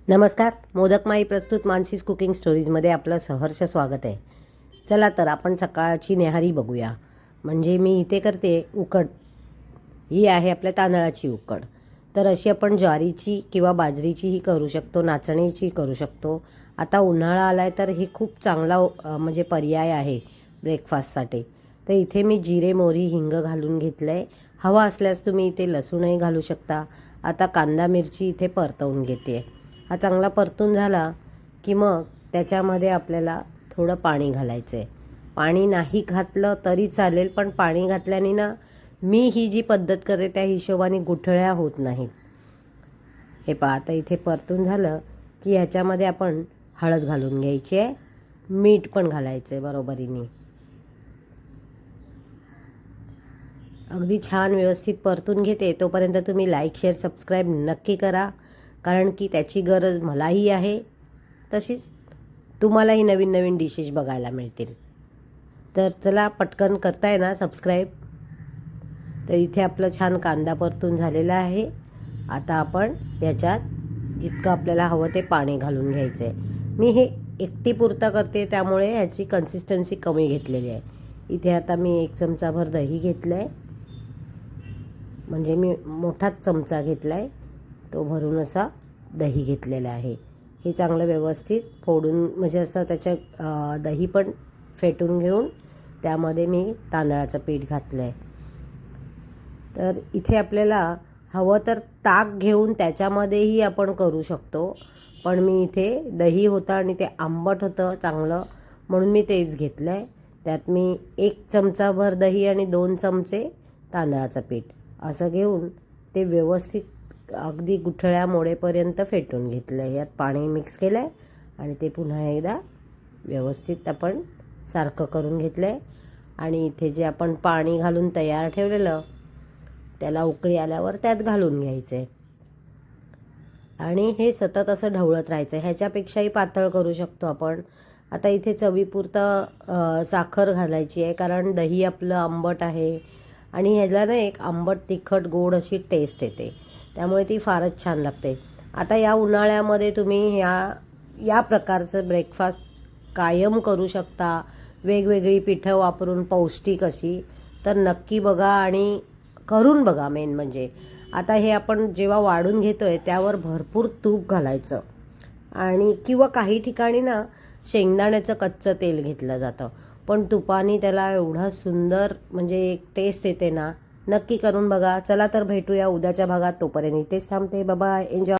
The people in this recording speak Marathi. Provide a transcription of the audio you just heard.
नमस्कार. मोदकमाई प्रस्तुत मानसीज कुकिंग स्टोरीजमध्ये आपलं सहर्ष स्वागत आहे. चला तर आपण सकाळची न्याहारी बघूया. म्हणजे मी इथे करते उकड. ही आहे आपल्या तांदळाची उकड. तर अशी आपण ज्वारीची किंवा बाजरीचीही करू शकतो, नाचणीची करू शकतो. आता उन्हाळा आला आहे तर हे खूप चांगला म्हणजे पर्याय आहे ब्रेकफास्टसाठी. तर इथे मी जिरे, मोहरी, हिंग घालून घेतलं आहे. हवा असल्यास तुम्ही इथे लसूणही घालू शकता. आता कांदा मिरची इथे परतवून घेते. हा चांगला परतून झाला की मग त्याच्यामध्ये आपल्याला थोडं पाणी घालायचं आहे. पाणी नाही घातलं तरी चालेल, पण पाणी घातल्याने ना मी ही जी पद्धत करते त्या हिशोबाने गुठळ्या होत नाहीत. हे पहा, आता इथे परतून झालं की ह्याच्यामध्ये आपण हळद घालून घ्यायची आहे, मीठ पण घालायचं आहे बरोबरीने. अगदी छान व्यवस्थित परतून घेते. तोपर्यंत तुम्ही लाईक, शेअर, सबस्क्राईब नक्की करा, कारण की त्याची गरज मलाही आहे, तशीच तुम्हालाही नवीन नवीन डिशेस बघायला मिळतील. तर चला पटकन करताय ना सबस्क्राईब. तर इथे आपलं छान कांदा परतून झालेला आहे. आता आपण याच्यात जितकं आपल्याला हवं ते पाणी घालून घ्यायचं आहे. मी हे एकटी पुरता करते त्यामुळे ह्याची कन्सिस्टन्सी कमी घेतलेली आहे. इथे आता मी 1 चमचाभर दही घेतलं आहे. म्हणजे मी मोठाच चमचा घेतला आहे, तो भरून असा दही घेतलेला आहे. हे चांगलं व्यवस्थित फोडून म्हणजे असं त्याच्या दही पण फेटून घेऊन त्यामध्ये मी तांदळाचं पीठ घातलं आहे. तर इथे आपल्याला हवं तर ताक घेऊन त्याच्यामध्येही आपण करू शकतो, पण मी इथे दही होतं आणि ते आंबट होतं चांगलं, म्हणून मी तेच घेतलं आहे. त्यात मी 1 चमचाभर दही आणि 2 चमचे तांदळाचं पीठ असं घेऊन ते व्यवस्थित अगदी गुठळ्या मोडेपर्यंत फेटून घेतलं आहे. यात पाणी मिक्स केलं आहे आणि ते पुन्हा एकदा व्यवस्थित आपण सारखं करून घेतलं आहे. आणि इथे जे आपण पाणी घालून तयार ठेवलेलं त्याला उकळी आल्यावर त्यात घालून घ्यायचं आहे आणि हे सतत असं ढवळत राहायचं. ह्याच्यापेक्षाही पातळ करू शकतो आपण. आता इथे चवीपुरता साखर घालायची आहे, कारण दही आपलं आंबट आहे आणि ह्याला ना एक आंबट तिखट गोड अशी टेस्ट येते, त्यामुळे ती फारच छान लागते. आता या उन्हाळ्यामध्ये तुम्ही या प्रकारचं ब्रेकफास्ट कायम करू शकता, वेगवेगळी पिठं वापरून पौष्टिक अशी. तर नक्की बघा आणि करून बघा. मेन म्हणजे आता हे आपण जेव्हा वाढून घेतो आहे त्यावर भरपूर तूप घालायचं आणि किंवा काही ठिकाणी ना शेंगदाण्याचं कच्चं तेल घेतलं जातं, पण तुपाने त्याला एवढा सुंदर म्हणजे एक टेस्ट येते ना. नक्की करून बघा. चला तर भेटूया उद्याच्या भागात. तोपर्यंत इथेच थांबते. बाबा, एन्जॉय.